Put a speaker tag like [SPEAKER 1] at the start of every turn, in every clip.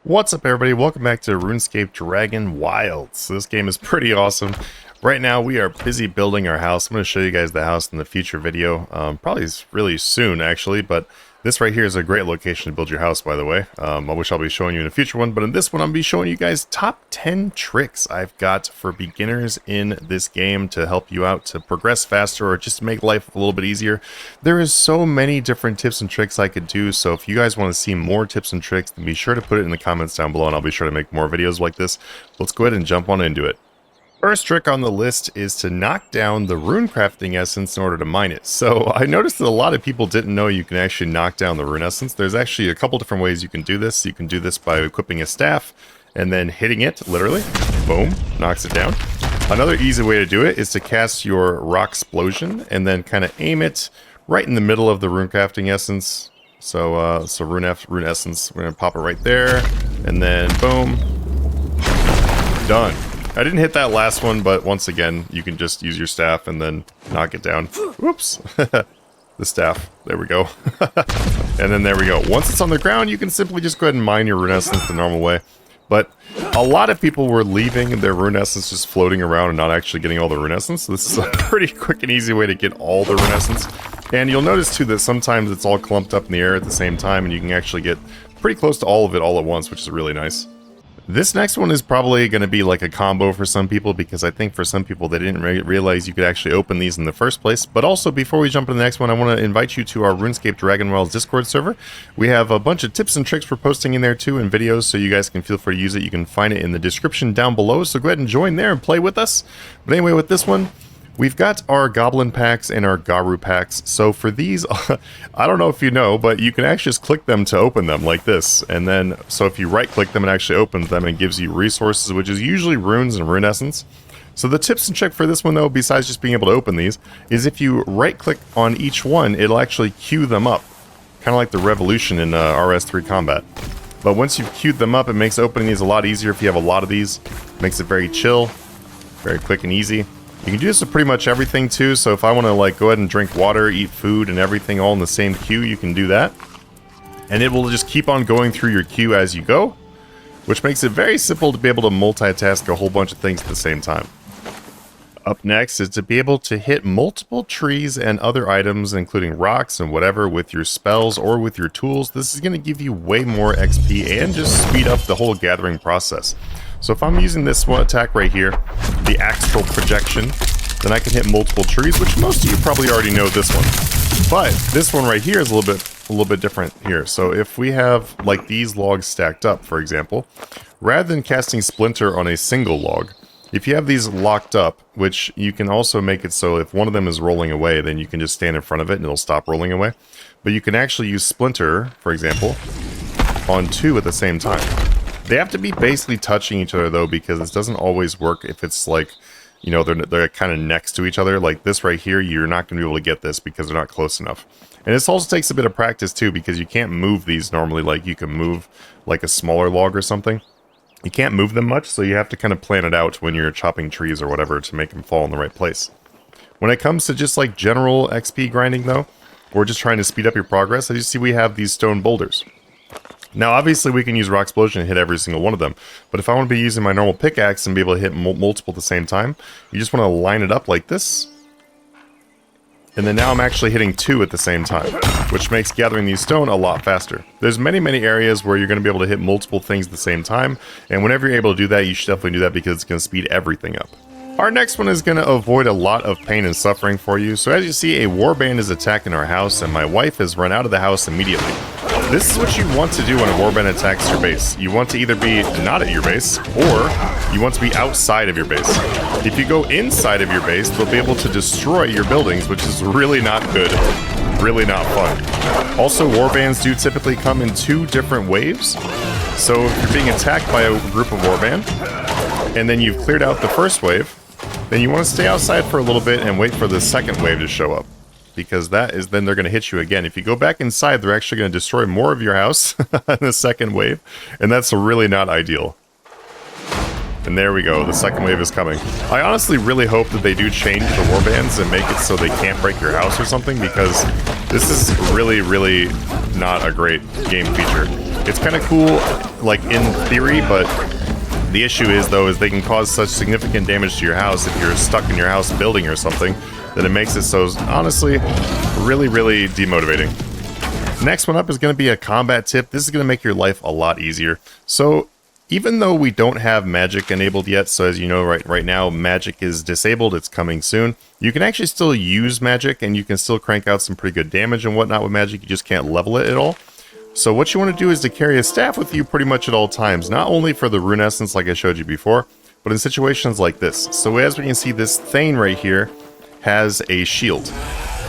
[SPEAKER 1] What's up, everybody? Welcome back to Runescape Dragonwilds. This game is pretty awesome. Right now we are busy building our house. I'm going to show you guys the house in the future video, probably really soon actually, but this right here is a great location to build your house, by the way. I wish I'll be showing you in a future one, but in this one I'm going to be showing you guys top 10 tricks I've got for beginners in this game to help you out to progress faster or just to make life a little bit easier. There is so many different tips and tricks I could do, so if you guys want to see more tips and tricks, then be sure to put it in the comments down below and I'll be sure to make more videos like this. Let's go ahead and jump on into it. First trick on the list is to knock down the rune crafting essence in order to mine it. So I noticed that a lot of people didn't know you can actually knock down the rune essence. There's actually a couple different ways you can do this. You can do this by equipping a staff and then hitting it, literally. Boom, knocks it down. Another easy way to do it is to cast your rock explosion and then kind of aim it right in the middle of the rune crafting essence. So rune essence, we're gonna pop it right there, and then boom, done. I didn't hit that last one, but once again, you can just use your staff and then knock it down. Whoops. The staff. There we go. And then there we go. Once it's on the ground, you can simply just go ahead and mine your rune essence the normal way. But a lot of people were leaving their rune essence just floating around and not actually getting all the rune essence. So this is a pretty quick and easy way to get all the rune essence. And you'll notice too that sometimes it's all clumped up in the air at the same time, and you can actually get pretty close to all of it all at once, which is really nice. This next one is probably going to be like a combo for some people, because I think for some people they didn't realize you could actually open these in the first place. But also, before we jump to the next one, I want to invite you to our RuneScape Dragonwilds Discord server. We have a bunch of tips and tricks we're posting in there too, and videos, so you guys can feel free to use it. You can find it in the description down below, so go ahead and join there and play with us. But anyway, with this one, we've got our Goblin packs and our Garu packs. So for these, I don't know if you know, but you can actually just click them to open them like this. And then, so if you right click them, it actually opens them and gives you resources, which is usually runes and rune essence. So the tips and trick for this one though, besides just being able to open these, is if you right click on each one, it'll actually queue them up. Kind of like the revolution in RS3 combat. But once you've queued them up, it makes opening these a lot easier if you have a lot of these. Makes it very chill, very quick and easy. You can do this with pretty much everything too, so if I want to like go ahead and drink water, eat food, and everything all in the same queue, you can do that. And it will just keep on going through your queue as you go, which makes it very simple to be able to multitask a whole bunch of things at the same time. Up next is to be able to hit multiple trees and other items, including rocks and whatever, with your spells or with your tools. This is going to give you way more XP and just speed up the whole gathering process. So if I'm using this one attack right here, the astral projection, then I can hit multiple trees, which most of you probably already know this one. But this one right here is a little bit different here. So if we have like these logs stacked up, for example, rather than casting Splinter on a single log, if you have these locked up, which you can also make it so if one of them is rolling away, then you can just stand in front of it and it'll stop rolling away. But you can actually use Splinter, for example, on two at the same time. They have to be basically touching each other though, because this doesn't always work if it's like, you know, they're kind of next to each other. Like this right here, you're not going to be able to get this because they're not close enough. And this also takes a bit of practice too, because you can't move these normally like you can move like a smaller log or something. You can't move them much, so you have to kind of plan it out when you're chopping trees or whatever to make them fall in the right place. When it comes to just like general XP grinding though, or just trying to speed up your progress, as you see we have these stone boulders. Now, obviously, we can use Rock Explosion and hit every single one of them, but if I want to be using my normal pickaxe and be able to hit multiple at the same time, you just want to line it up like this, and then now I'm actually hitting two at the same time, which makes gathering these stone a lot faster. There's many areas where you're going to be able to hit multiple things at the same time, and whenever you're able to do that, you should definitely do that because it's going to speed everything up. Our next one is going to avoid a lot of pain and suffering for you. So as you see, a warband is attacking our house, and my wife has run out of the house immediately. This is what you want to do when a warband attacks your base. You want to either be not at your base, or you want to be outside of your base. If you go inside of your base, they'll be able to destroy your buildings, which is really not good, really not fun. Also, warbands do typically come in two different waves. So if you're being attacked by a group of warband, and then you've cleared out the first wave, then you want to stay outside for a little bit and wait for the second wave to show up. Because that is, then they're going to hit you again. If you go back inside, they're actually going to destroy more of your house in the second wave, and that's really not ideal. And there we go, the second wave is coming. I honestly really hope that they do change the warbands and make it so they can't break your house or something, because this is really, really not a great game feature. It's kind of cool, like, in theory, but the issue is, though, is they can cause such significant damage to your house if you're stuck in your house building or something, that it makes it so, honestly, really, really demotivating. Next one up is going to be a combat tip. This is going to make your life a lot easier. So, even though we don't have magic enabled yet, so as you know, right now, magic is disabled, it's coming soon, you can actually still use magic, and you can still crank out some pretty good damage and whatnot with magic, you just can't level it at all. So what you want to do is to carry a staff with you pretty much at all times, not only for the rune essence like I showed you before, but in situations like this. So as we can see, this Thane right here has a shield,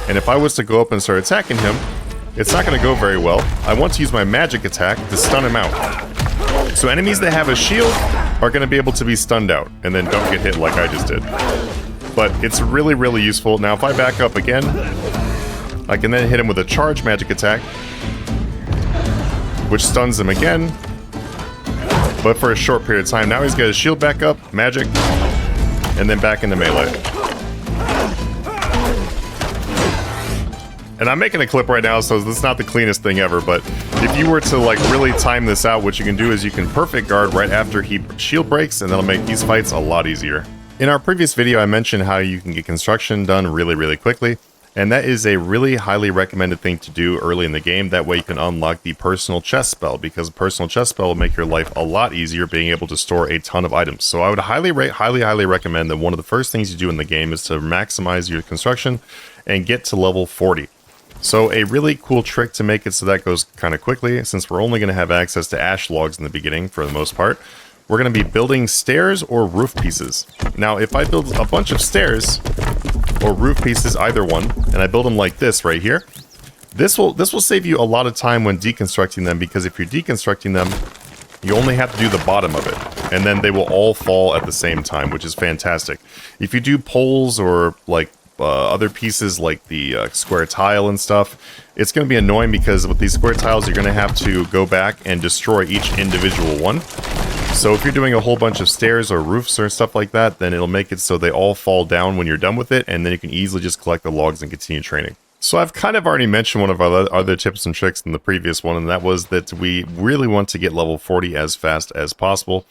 [SPEAKER 1] and if I was to go up and start attacking him, it's not going to go very well. I want to use my magic attack to stun him out. So enemies that have a shield are going to be able to be stunned out, and then don't get hit like I just did. But it's really, really useful. Now if I back up again, I can then hit him with a charge magic attack, which stuns him again, but for a short period of time. Now he's got his shield back up, magic, and then back into melee. And I'm making a clip right now, so this is not the cleanest thing ever, but if you were to like really time this out, what you can do is you can perfect guard right after he shield breaks, and that'll make these fights a lot easier. In our previous video, I mentioned how you can get construction done really, really quickly, and that is a really highly recommended thing to do early in the game. That way you can unlock the personal chest spell, because a personal chest spell will make your life a lot easier, being able to store a ton of items. So I would highly recommend that one of the first things you do in the game is to maximize your construction and get to level 40. So a really cool trick to make it so that goes kind of quickly, since we're only going to have access to ash logs in the beginning for the most part, we're going to be building stairs or roof pieces. Now, if I build a bunch of stairs or roof pieces, either one, and I build them like this right here, this will save you a lot of time when deconstructing them, because if you're deconstructing them, you only have to do the bottom of it, and then they will all fall at the same time, which is fantastic. If you do poles or like other pieces like the square tile and stuff, it's going to be annoying, because with these square tiles you're going to have to go back and destroy each individual one. So if you're doing a whole bunch of stairs or roofs or stuff like that, then it'll make it so they all fall down when you're done with it, and then you can easily just collect the logs and continue training. So I've kind of already mentioned one of our other tips and tricks in the previous one, and that was that we really want to get level 40 as fast as possible.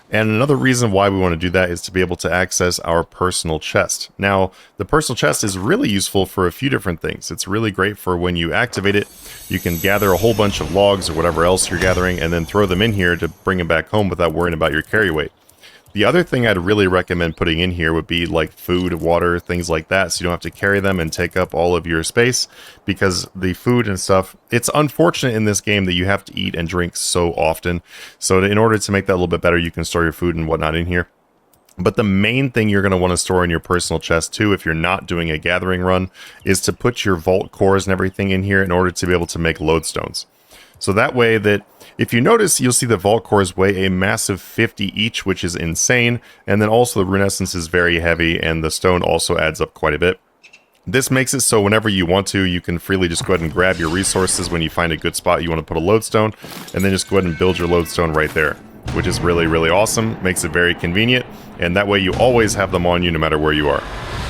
[SPEAKER 1] And another reason why we want to do that is to be able to access our personal chest. Now, the personal chest is really useful for a few different things. It's really great for when you activate it, you can gather a whole bunch of logs or whatever else you're gathering and then throw them in here to bring them back home without worrying about your carry weight. The other thing I'd really recommend putting in here would be like food, water, things like that, so you don't have to carry them and take up all of your space, because the food and stuff, it's unfortunate in this game that you have to eat and drink so often. So in order to make that a little bit better, you can store your food and whatnot in here. But the main thing you're going to want to store in your personal chest too, if you're not doing a gathering run, is to put your vault cores and everything in here in order to be able to make lodestones. So that way that, if you notice, you'll see the vault cores weigh a massive 50 each, which is insane. And then also the rune essence is very heavy, and the stone also adds up quite a bit. This makes it so whenever you want to, you can freely just go ahead and grab your resources when you find a good spot you want to put a lodestone, and then just go ahead and build your lodestone right there, which is really, really awesome. Makes it very convenient, and that way you always have them on you no matter where you are.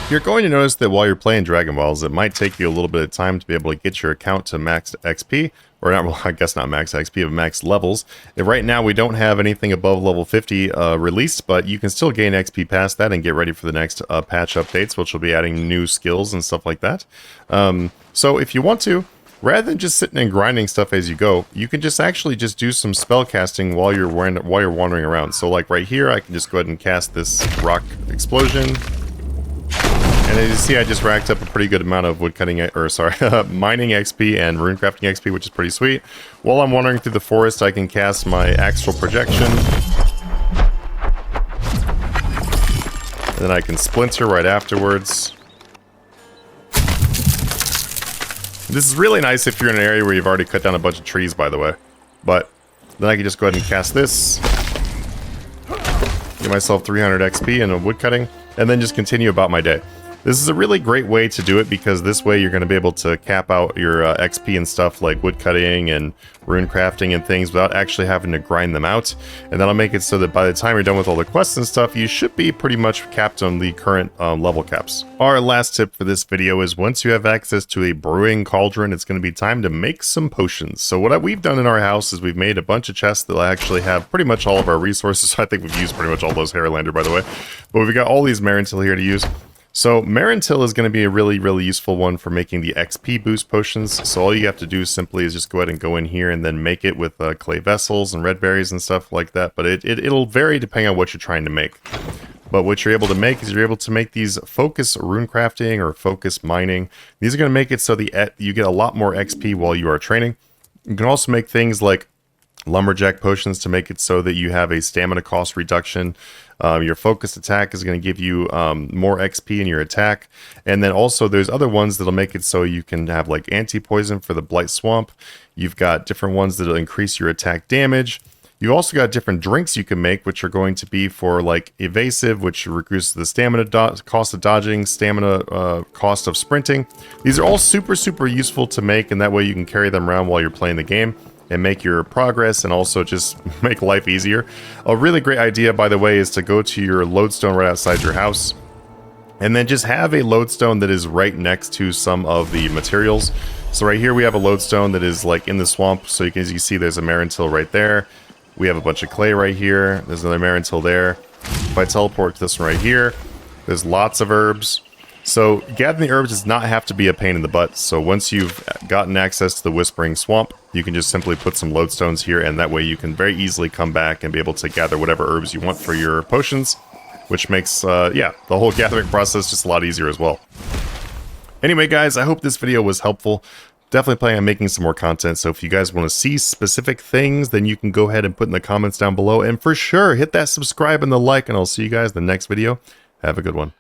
[SPEAKER 1] You're going to notice that while you're playing Dragonwilds, it might take you a little bit of time to be able to get your account to max XP, or not, well, I guess not max XP, but max levels. And right now we don't have anything above level 50 released, but you can still gain XP past that and get ready for the next patch updates, which will be adding new skills and stuff like that. So if you want to, rather than just sitting and grinding stuff as you go, you can just actually just do some spell casting while you're wandering around. So like right here, I can just go ahead and cast this rock explosion. And as you see, I just racked up a pretty good amount of mining XP and rune crafting XP, which is pretty sweet. While I'm wandering through the forest, I can cast my astral projection. And then I can splinter right afterwards. This is really nice if you're in an area where you've already cut down a bunch of trees, by the way. But then I can just go ahead and cast this. Give myself 300 XP and a wood cutting, and then just continue about my day. This is a really great way to do it because this way you're going to be able to cap out your XP and stuff like wood cutting and rune crafting and things without actually having to grind them out. And that'll make it so that by the time you're done with all the quests and stuff, you should be pretty much capped on the current level caps. Our last tip for this video is once you have access to a brewing cauldron, it's going to be time to make some potions. So what we've done in our house is we've made a bunch of chests that actually have pretty much all of our resources. I think we've used pretty much all those Haralander, by the way. But we've got all these Manatee here to use. So Manatee is going to be a really useful one for making the XP boost potions. So all you have to do simply is just go ahead and go in here and then make it with clay vessels and red berries and stuff like that. But it'll vary depending on what you're trying to make. But what you're able to make is you're able to make these focus rune crafting or focus mining. These are going to make it so that you get a lot more XP while you are training. You can also make things like lumberjack potions to make it so that you have a stamina cost reduction. Your focused attack is going to give you more XP in your attack. And then also there's other ones that'll make it so you can have like anti-poison for the blight swamp. You've got different ones that'll increase your attack damage. You also got different drinks you can make, which are going to be for like evasive, which reduces the stamina cost of dodging, stamina cost of sprinting. These are all super useful to make, and that way you can carry them around while you're playing the game and make your progress and also just make life easier. A really great idea, by the way, is to go to your lodestone right outside your house and then just have a lodestone that is right next to some of the materials. So right here we have a lodestone that is like in the swamp. So as you can see, there's a Manatee right there. We have a bunch of clay right here. There's another Manatee there. If I teleport to this one right here, there's lots of herbs. So gathering the herbs does not have to be a pain in the butt. So once you've gotten access to the Whispering Swamp, you can just simply put some lodestones here, and that way you can very easily come back and be able to gather whatever herbs you want for your potions, which makes, yeah, the whole gathering process just a lot easier as well. Anyway, guys, I hope this video was helpful. Definitely planning on making some more content, so if you guys want to see specific things, then you can go ahead and put in the comments down below, and for sure, hit that subscribe and the like, and I'll see you guys in the next video. Have a good one.